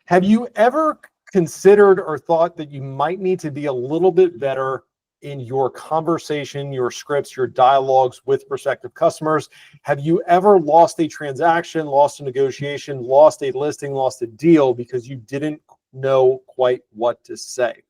Have you ever considered or thought that you might need to be a little bit better in your conversation, your scripts, your dialogues with prospective customers? Have you ever lost a transaction, lost a negotiation, lost a listing, lost a deal because you didn't know quite what to say?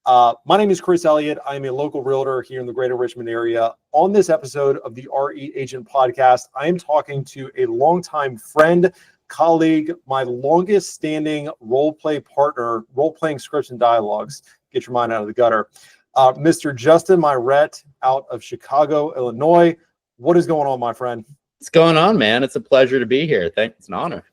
My name is Chris Elliott. I'm a local realtor here in the greater Richmond area. On this episode of the RE Agent Podcast, I am talking to a longtime friend, colleague, my longest standing role play partner, role playing scripts and dialogues. Get your mind out of the gutter. Mr. Justin Miret out of Chicago, Illinois. What is going on, my friend? What's going on, man? It's a pleasure to be here. Thanks. It's an honor.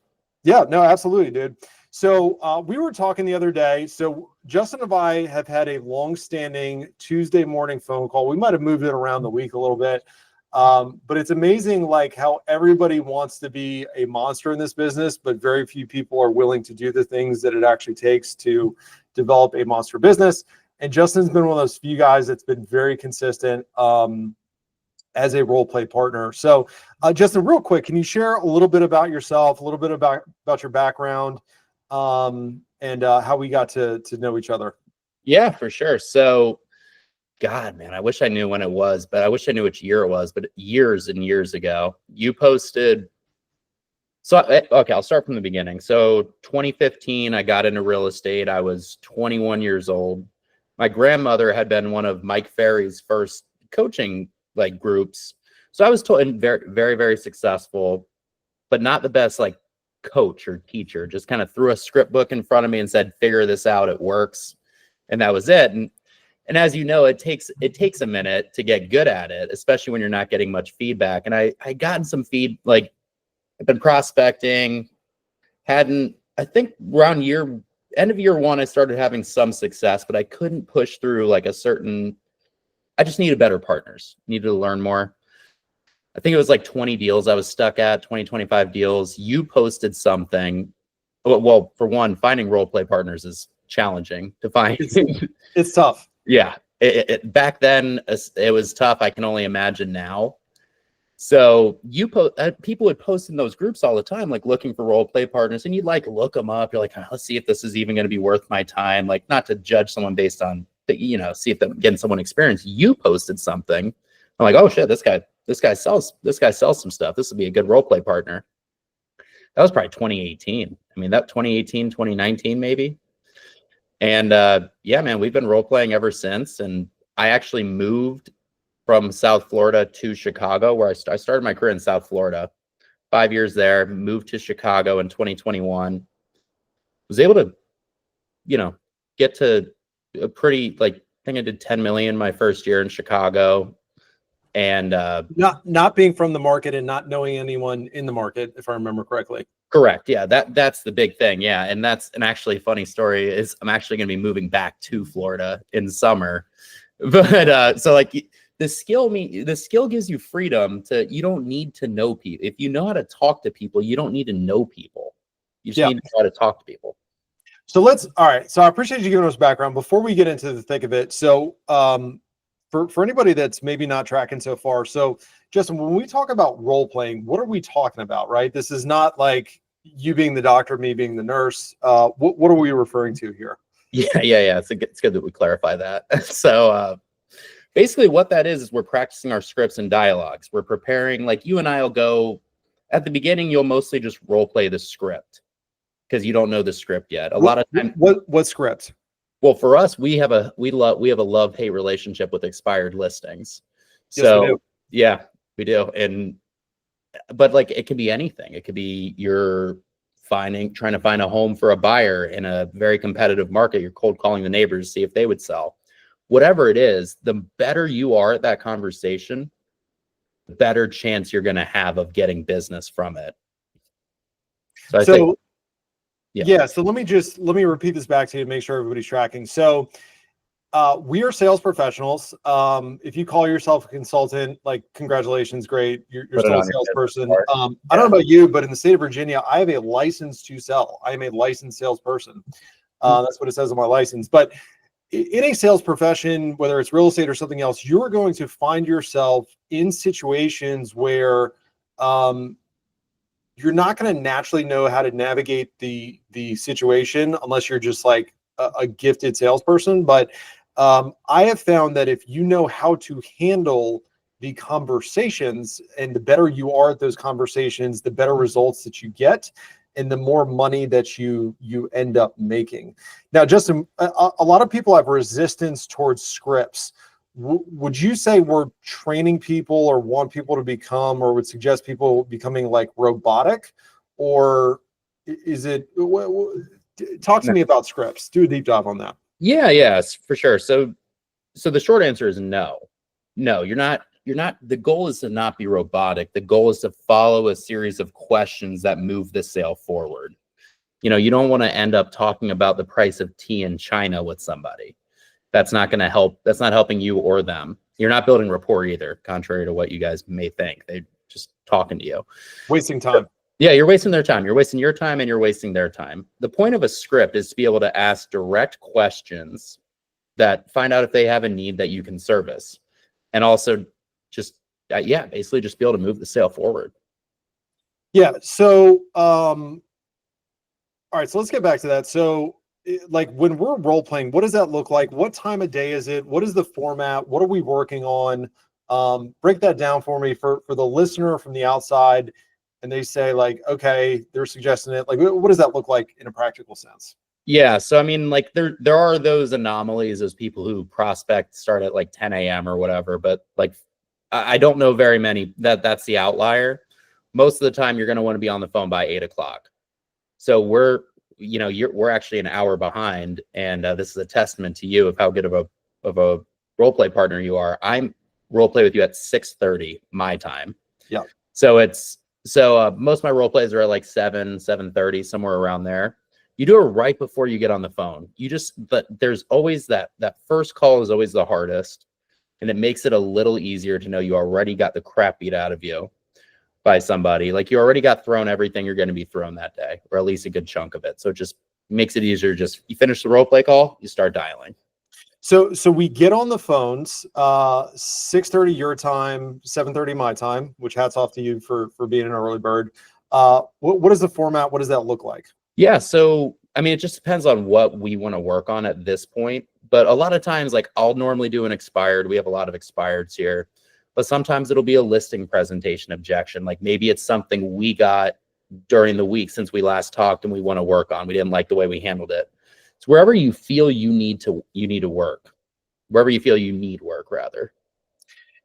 Yeah, no, absolutely, dude. So we were talking the other day. So Justin and I have had a long-standing Tuesday morning phone call. We might have moved it around the week a little bit. But it's amazing like how everybody wants to be a monster in this business, but very few people are willing to do the things that it actually takes to develop a monster business. And Justin's been one of those few guys that's been very consistent as a role play partner. So Justin, real quick, can you share a little bit about yourself, a little bit about your background, and how we got to know each other? Yeah, for sure. So God, man, I wish I knew when it was, but I wish I knew which year it was, but years and years ago, you posted. So, okay, I'll start from the beginning. So 2015, I got into real estate. I was 21 years old. My grandmother had been one of Mike Ferry's first coaching like groups. So I was told very, very, very successful, but not the best like coach or teacher. Just kind of threw a script book in front of me and said, figure this out. It works. And that was it. And as you know, it takes a minute to get good at it, especially when you're not getting much feedback. And I gotten some like I've been prospecting, I think around end of year one, I started having some success, but I couldn't push through like I just needed better partners, needed to learn more. I think it was like 20 deals I was stuck at, 25 deals. You posted something. Well, for one, finding role play partners is challenging to find. It's tough. Yeah, back then it was tough. I can only imagine now. So people would post in those groups all the time, like looking for role play partners, and you'd like look them up. You're like, let's see if this is even going to be worth my time. Like, not to judge someone based on, see if they're getting someone experience. You posted something. I'm like, oh shit, this guy sells some stuff. This would be a good role play partner. That was probably 2018. I mean, that 2018, 2019 maybe. And yeah, man, we've been role playing ever since. And I actually moved from South Florida to Chicago, where I started my career in South Florida. 5 years there, moved to Chicago in 2021. Was able to, get to a pretty, I think I did 10 million my first year in Chicago. And not being from the market and not knowing anyone in the market, if I remember correctly. Correct. Yeah, that's the big thing. Yeah, and that's an actually funny story is I'm actually going to be moving back to Florida in summer. But so like the skill gives you freedom you don't need to know people. If you know how to talk to people, you don't need to know people. You just need to know how to talk to people. So all right. So I appreciate you giving us background before we get into the thick of it. So for anybody that's maybe not tracking so far. So Justin, when we talk about role playing, what are we talking about, right? This is not like you being the doctor, me being the nurse. What are we referring to here? Yeah. It's good that we clarify that. So basically what that is we're practicing our scripts and dialogues. We're preparing, like you and I will go at the beginning, you'll mostly just role play the script because you don't know the script yet. A lot of times. What script? Well, for us, we have a love-hate relationship with expired listings. Yes, So yeah, we do. But like it could be anything. It could be you're trying to find a home for a buyer in a very competitive market. You're cold calling the neighbors to see if they would sell. Whatever it is, the better you are at that conversation, the better chance you're going to have of getting business from it. So I think. Yeah. So let me repeat this back to you to make sure everybody's tracking. So we are sales professionals. If you call yourself a consultant, like congratulations, great. You're still a salesperson. I don't know about you, but in the state of Virginia, I have a license to sell. I am a licensed salesperson. That's what it says on my license. But in a sales profession, whether it's real estate or something else, you're going to find yourself in situations where you're not going to naturally know how to navigate the situation unless you're just like a gifted salesperson. But I have found that if you know how to handle the conversations, and the better you are at those conversations, the better results that you get, and the more money that you end up making. Now, Justin, a lot of people have resistance towards scripts. Would you say we're training people or want people to become, or would suggest people becoming like robotic, or is it, talk to me about scripts. Do a deep dive on that. Yeah, yes, for sure. So the short answer is no. No, you're not. The goal is to not be robotic. The goal is to follow a series of questions that move the sale forward. You know, you don't want to end up talking about the price of tea in China with somebody. That's not going to help. That's not helping you or them. You're not building rapport either, contrary to what you guys may think. They're just talking to you. Wasting time. Yeah, you're wasting their time. You're wasting your time and you're wasting their time. The point of a script is to be able to ask direct questions that find out if they have a need that you can service. And also just, basically just be able to move the sale forward. Yeah. So, all right, so let's get back to that. So, like when we're role playing, what does that look like? What time of day is it? What is the format? What are we working on? Break that down for me for the listener from the outside. And they say like, okay, they're suggesting it. Like, what does that look like in a practical sense? Yeah. So, I mean, like there are those anomalies, those people who prospect start at like 10 a.m. or whatever, but like, I don't know very many that's the outlier. Most of the time you're going to want to be on the phone by 8 o'clock. So we're actually an hour behind. And this is a testament to you of how good of a role play partner you are. I'm role play with you at 6:30 my time. Yeah. So most of my role plays are at like 7:30, somewhere around there. You do it right before you get on the phone. But there's always that first call is always the hardest. And it makes it a little easier to know you already got the crap beat out of you by somebody. Like you already got thrown everything you're going to be thrown that day, or at least a good chunk of it. So it just makes it easier. Just you finish the role play call, you start dialing. So we get on the phones, 6:30 your time, 7:30 my time, which hats off to you for being an early bird. What is the format? What does that look like? Yeah. So, I mean, it just depends on what we want to work on at this point. But a lot of times, like I'll normally do an expired. We have a lot of expireds here, but sometimes it'll be a listing presentation objection. Like maybe it's something we got during the week since we last talked and we want to work on. We didn't like the way we handled it. So wherever you feel you need to work, wherever you feel you need work, rather.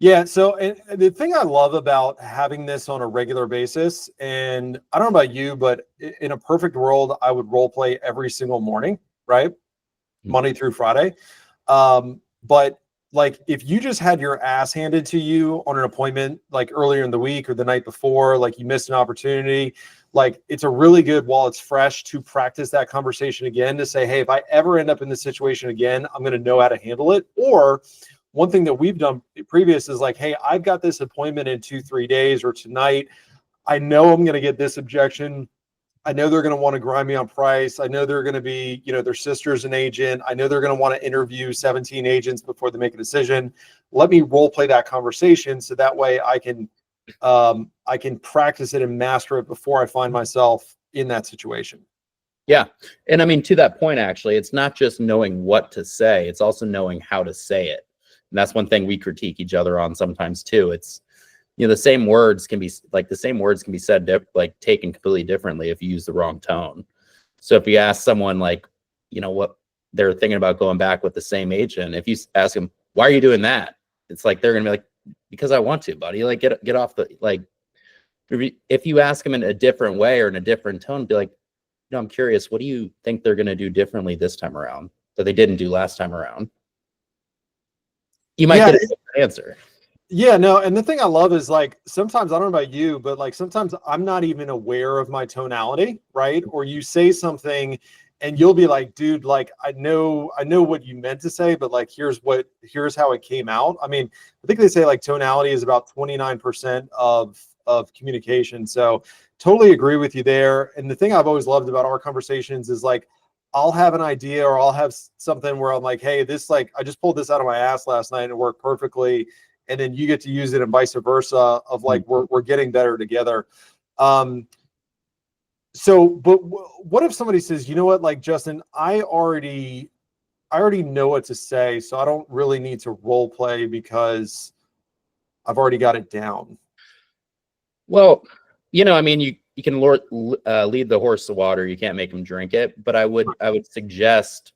Yeah. So, and the thing I love about having this on a regular basis, and I don't know about you, but in a perfect world, I would role play every single morning, right? Monday through Friday. But like if you just had your ass handed to you on an appointment, like earlier in the week or the night before, like you missed an opportunity, like it's a really good while it's fresh to practice that conversation again, to say, hey, if I ever end up in this situation again, I'm going to know how to handle it. Or one thing that we've done previous is like, hey, I've got this appointment in 2-3 days or tonight. I know I'm going to get this objection. I know they're going to want to grind me on price. I know they're going to be, their sister's an agent. I know they're going to want to interview 17 agents before they make a decision. Let me role play that conversation so that way I can practice it and master it before I find myself in that situation. Yeah. And I mean, to that point, actually, it's not just knowing what to say. It's also knowing how to say it. And that's one thing we critique each other on sometimes too. It's, the same words can be said, like taken completely differently if you use the wrong tone. So if you ask someone like, what they're thinking about going back with the same agent, if you ask them, why are you doing that? It's like, they're going to be like, because I want to, buddy, like get off the, like, if you ask them in a different way or in a different tone, be like, I'm curious, what do you think they're going to do differently this time around that they didn't do last time around? You might get a different answer. Yeah, no, and the thing I love is like sometimes, I don't know about you, but like sometimes I'm not even aware of my tonality, right? Or you say something and you'll be like, dude, like I know what you meant to say, but like here's how it came out. I mean, I think they say like tonality is about 29% of communication. So totally agree with you there. And the thing I've always loved about our conversations is like I'll have an idea or I'll have something where I'm like, hey, this like I just pulled this out of my ass last night and it worked perfectly. And then you get to use it and vice versa of like, we're getting better together. So, but what if somebody says, you know what, like, Justin, I already know what to say, so I don't really need to role play because I've already got it down. Well, I mean, you can lead the horse to water. You can't make him drink it. But I would suggest,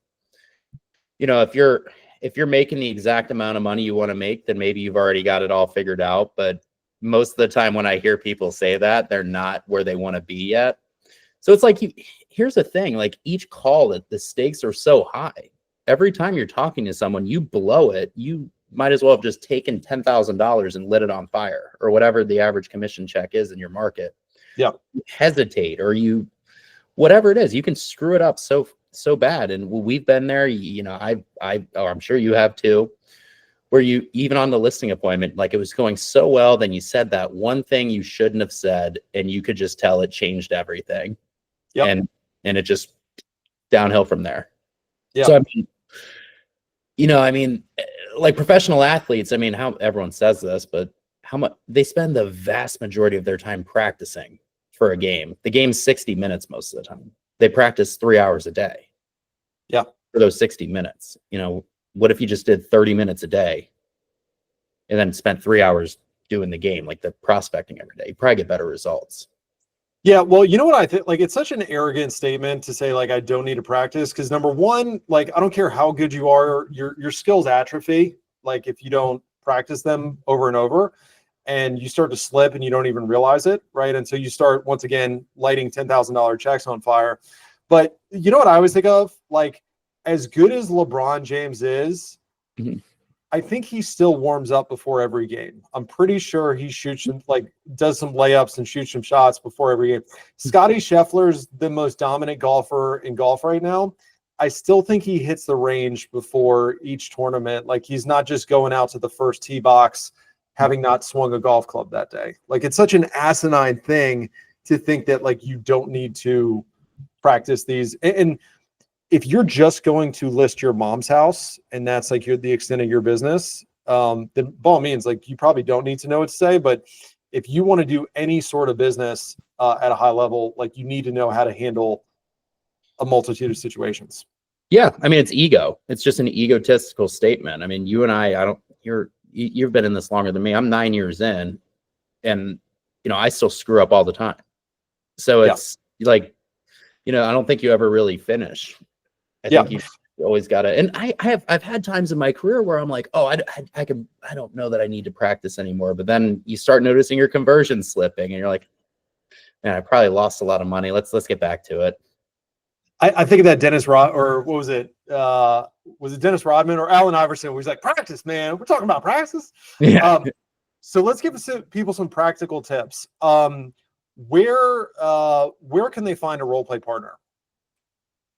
if you're making the exact amount of money you want to make, then maybe you've already got it all figured out. But most of the time when I hear people say that, they're not where they want to be yet. So it's like, here's the thing, like each call, that the stakes are so high. Every time you're talking to someone, you blow it, you might as well have just taken $10,000 and lit it on fire, or whatever the average commission check is in your market. Yeah. You hesitate, or whatever it is, you can screw it up so bad. And we've been there, I'm sure you have too, where you, even on the listing appointment, like it was going so well, then you said that one thing you shouldn't have said, and you could just tell it changed everything. Yep. And it just downhill from there. Yeah. So I mean, like professional athletes, I mean, how everyone says this, but how much they spend the vast majority of their time practicing for a game. The game's 60 minutes most of the time. They practice 3 hours a day. Yeah. For those 60 minutes. What if you just did 30 minutes a day and then spent 3 hours doing the game, like the prospecting every day? You probably get better results. Yeah, well, you know what I think? Like, it's such an arrogant statement to say, like, I don't need to practice, because number one, like, I don't care how good you are, your skills atrophy. Like, if you don't practice them over and over, and you start to slip and you don't even realize it, right? Until you start, once again, lighting $10,000 checks on fire. But you know what I always think of? Like, as good as LeBron James is, mm-hmm. I think he still warms up before every game. I'm pretty sure he does some layups and shoots some shots before every game. Scottie Scheffler's the most dominant golfer in golf right now. I still think he hits the range before each tournament. Like, he's not just going out to the first tee box having not swung a golf club that day. Like, it's such an asinine thing to think that, like, you don't need to practice these. And if you're just going to list your mom's house and that's like the extent of your business, then by all means, like, you probably don't need to know what to say. But if you want to do any sort of business at a high level, like, you need to know how to handle a multitude of situations. Yeah. I mean, it's ego. It's just an egotistical statement. I mean, you and you've been in this longer than me. I'm 9 years in, and, I still screw up all the time. So it's like, I don't think you ever really finish. I think you always got to, and I've had times in my career where I'm like, oh, I don't know that I need to practice anymore. But then you start noticing your conversion slipping, and you're like, man, I probably lost a lot of money. Let's get back to it. I think of that Dennis or what was it? Was it Dennis Rodman or Allen Iverson? Where he's like, practice, man. We're talking about practice. Yeah. So let's give people some practical tips. Where can they find a role play partner?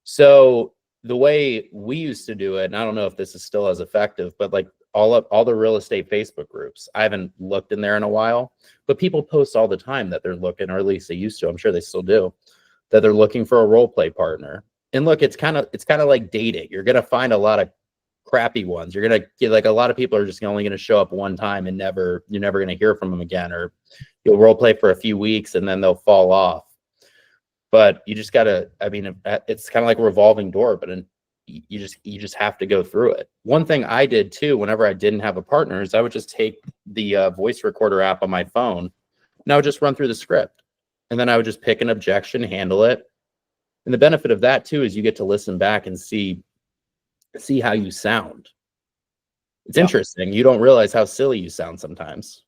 So the way we used to do it, and I don't know if this is still as effective, but like all the real estate Facebook groups, I haven't looked in there in a while, but people post all the time that they're looking, or at least they used to, I'm sure they still do, that they're looking for a role play partner. And look, it's kind of like dating. You're going to find a lot of crappy ones. You're going to get, like, a lot of people are just only going to show up one time and you're never going to hear from them again, or you'll role play for a few weeks and then they'll fall off. But you just gotta, I mean, it's kind of like a revolving door, but you just have to go through it. One thing I did too, whenever I didn't have a partner, is I would just take the voice recorder app on my phone, and I would just run through the script, and then I would just pick an objection, handle it. And the benefit of that too is you get to listen back and see how you sound. It's interesting. You don't realize how silly you sound sometimes.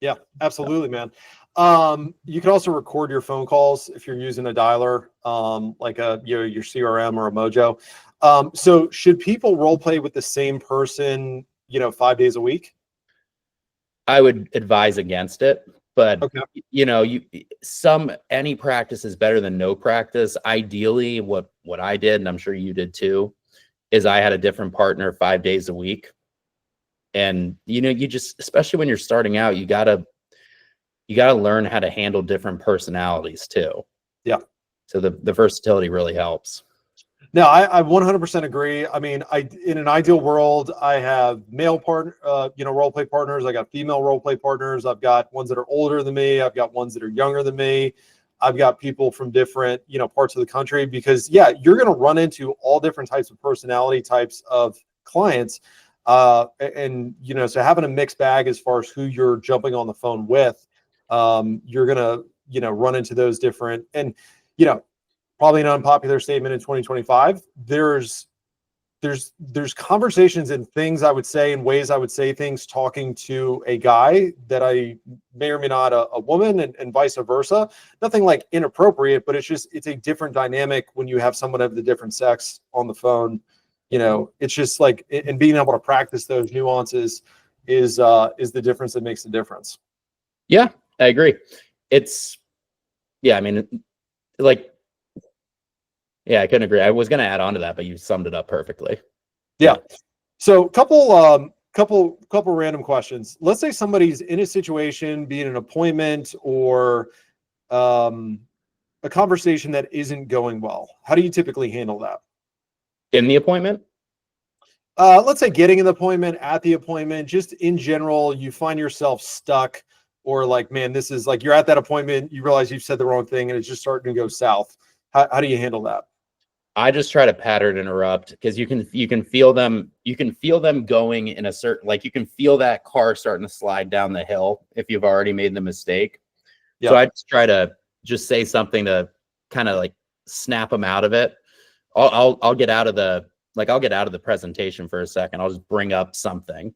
Yeah, absolutely, man. You can also record your phone calls if you're using a dialer, like your CRM or a Mojo. So should people role play with the same person, 5 days a week? I would advise against it, but okay. Any practice is better than no practice. Ideally, what I did, and I'm sure you did too, is I had a different partner 5 days a week. And, you just, especially when you're starting out, you gotta learn how to handle different personalities too. Yeah. So the versatility really helps. No, I 100% agree. I mean, in an ideal world, I have male role play partners. I got female role play partners. I've got ones that are older than me. I've got ones that are younger than me. I've got people from different, parts of the country, because yeah, you're going to run into all different types of personality types of clients. And so having a mixed bag as far as who you're jumping on the phone with, you're going to, run into those different, and, probably an unpopular statement in 2025. There's conversations and things I would say, and ways I would say things talking to a guy that I may or may not a woman, and vice versa. Nothing like inappropriate, but it's a different dynamic when you have someone of the different sex on the phone. It's just like, and being able to practice those nuances is the difference that makes the difference. Yeah, I agree. I mean, like, yeah, I couldn't agree. I was going to add on to that, but you summed it up perfectly. Yeah. So couple random questions. Let's say somebody's in a situation, be it an appointment or a conversation that isn't going well. How do you typically handle that? In the appointment? Let's say getting an appointment, at the appointment, just in general, you find yourself stuck, or like, man, this is like, you're at that appointment, you realize you've said the wrong thing and it's just starting to go south. How do you handle that? I just try to pattern interrupt, because you can feel them. You can feel them going in a certain, like, you can feel that car starting to slide down the hill if you've already made the mistake. Yep. So I just try to just say something to kind of like snap them out of it. I'll get out of the presentation for a second. I'll just bring up something,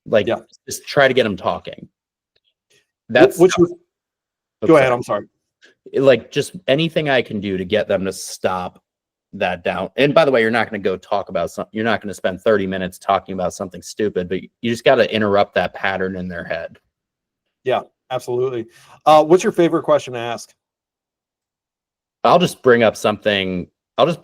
like, just try to get them talking. That's go ahead. I'm sorry. Like, just anything I can do to get them to stop that down. And by the way, you're not going to go talk about something. You're not going to spend 30 minutes talking about something stupid, but you just got to interrupt that pattern in their head. Yeah, absolutely. What's your favorite question to ask? I'll just bring up something. I mean,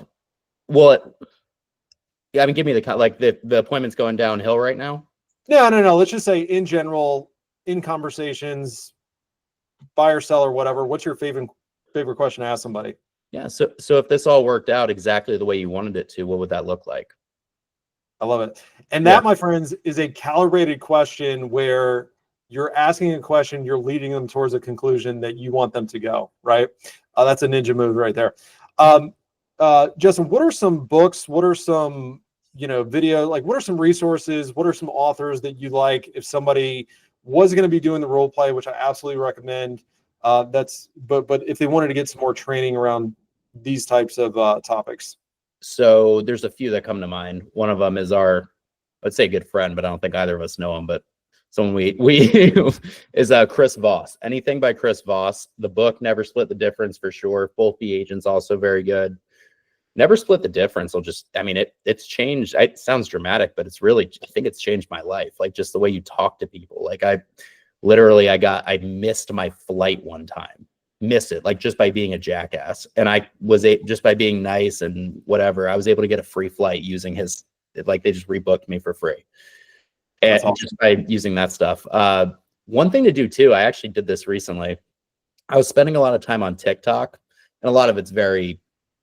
give me the appointment's going downhill right now. No. Let's just say in general, in conversations, buyer, seller, whatever. What's your favorite question to ask somebody? Yeah. So if this all worked out exactly the way you wanted it to, what would that look like? I love it. And that, my friends, is a calibrated question where you're asking a question, you're leading them towards a conclusion that you want them to go, right? That's a ninja move right there. Justin, what are some books? What are some, video? Like, what are some resources? What are some authors that you like if somebody was going to be doing the role play, which I absolutely recommend? But if they wanted to get some more training around these types of topics. So there's a few that come to mind. One of them is let's say good friend, but I don't think either of us know him, but someone we is Chris Voss. Anything by Chris Voss. The book Never Split the Difference, for sure. Both the Agents, also very good. Never Split the Difference it's changed. It sounds dramatic, but I think it's changed my life. Like, just the way you talk to people. Like, I missed my flight one time. Missed it, like, just by being a jackass. And I was just by being nice and whatever, I was able to get a free flight using they just rebooked me for free. And awesome. Just by using that stuff. One thing to do too, I actually did this recently. I was spending a lot of time on TikTok, and a lot of it's very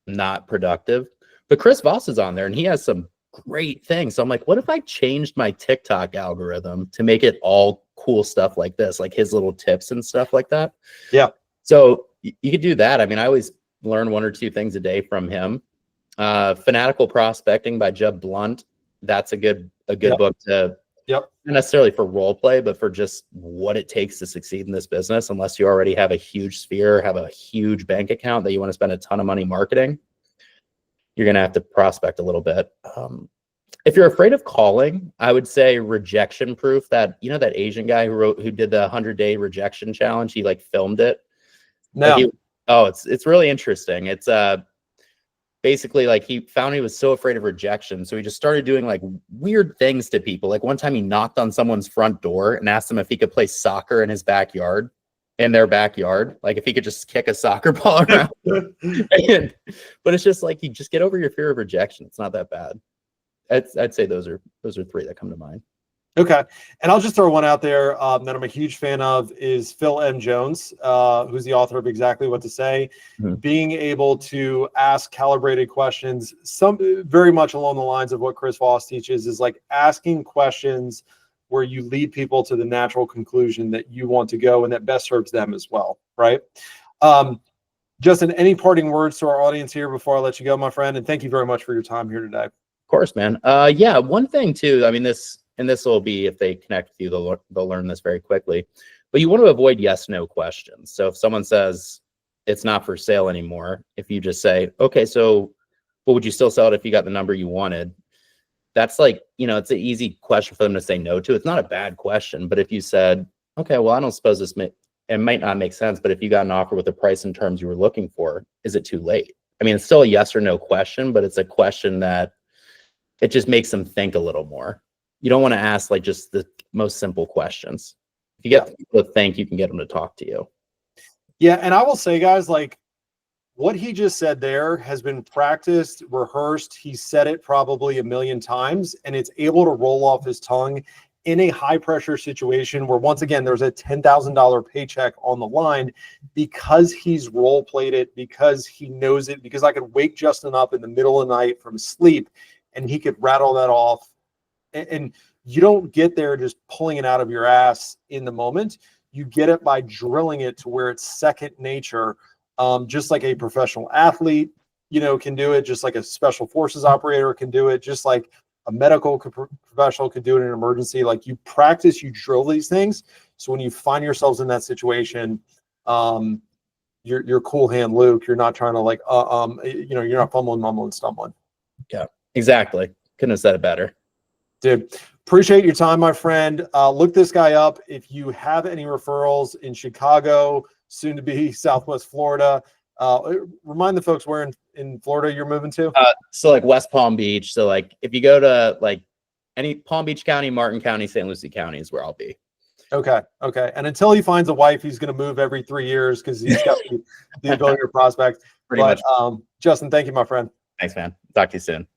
not productive, but Chris Voss is on there and he has some great things. So I'm like, what if I changed my TikTok algorithm to make it all cool stuff like this, like his little tips and stuff like that? Yeah. So you could do that. I mean, I always learn 1 or 2 things a day from him. Fanatical Prospecting by Jeb Blunt. That's a good book to, not necessarily for role play, but for just what it takes to succeed in this business. Unless you already have a huge sphere, have a huge bank account that you want to spend a ton of money marketing, you're going to have to prospect a little bit. If you're afraid of calling, I would say Rejection Proof. That Asian guy who did the 100-day rejection challenge, he filmed it. No. It's really interesting. It's basically he found he was so afraid of rejection, so he just started doing weird things to people. Like, one time he knocked on someone's front door and asked them if he could play soccer in their backyard, like if he could just kick a soccer ball around. But it's just you just get over your fear of rejection. It's not that bad. I'd say those are 3 that come to mind. Okay. And I'll just throw one out there that I'm a huge fan of is Phil M. Jones, who's the author of Exactly What to Say. Mm-hmm. Being able to ask calibrated questions, very much along the lines of what Chris Voss teaches, is asking questions where you lead people to the natural conclusion that you want to go and that best serves them as well, right? Justin, any parting words to our audience here before I let you go, my friend? And thank you very much for your time here today. Of course, man. Yeah, one thing too, I mean, this will be, if they connect with you, they'll learn this very quickly, but you want to avoid yes/no questions. So if someone says it's not for sale anymore, if you just say, okay, so but would you still sell it if you got the number you wanted? That's like, it's an easy question for them to say no to. It's not a bad question, but if you said, okay, well, I don't suppose it might not make sense, but if you got an offer with the price and terms you were looking for, is it too late? I mean, it's still a yes or no question, but it's a question that it just makes them think a little more. You don't want to ask like just the most simple questions. If you get people to think, you can get them to talk to you. Yeah. And I will say, guys, like what he just said there has been practiced, rehearsed. He said it probably a million times, and it's able to roll off his tongue in a high pressure situation where, once again, there's a $10,000 paycheck on the line, because he's role played it, because he knows it, because I could wake Justin up in the middle of the night from sleep and he could rattle that off. And you don't get there just pulling it out of your ass in the moment. You get it by drilling it to where it's second nature, just like a professional athlete, can do it, just like a special forces operator can do it, just like a medical professional could do it in an emergency. Like, you practice, you drill these things. So when you find yourselves in that situation, you're cool hand Luke. You're not trying to like, you're not fumbling, mumbling, stumbling. Yeah, exactly. Couldn't have said it better. Dude, appreciate your time, my friend. Look this guy up. If you have any referrals in Chicago, soon to be Southwest Florida, remind the folks where in Florida you're moving to. So like West Palm Beach. So like if you go to like any Palm Beach County, Martin County, St. Lucie County is where I'll be. Okay. And until he finds a wife, he's going to move every 3 years because he's got the ability to prospect. Pretty much. Justin, thank you, my friend. Thanks, man. Talk to you soon.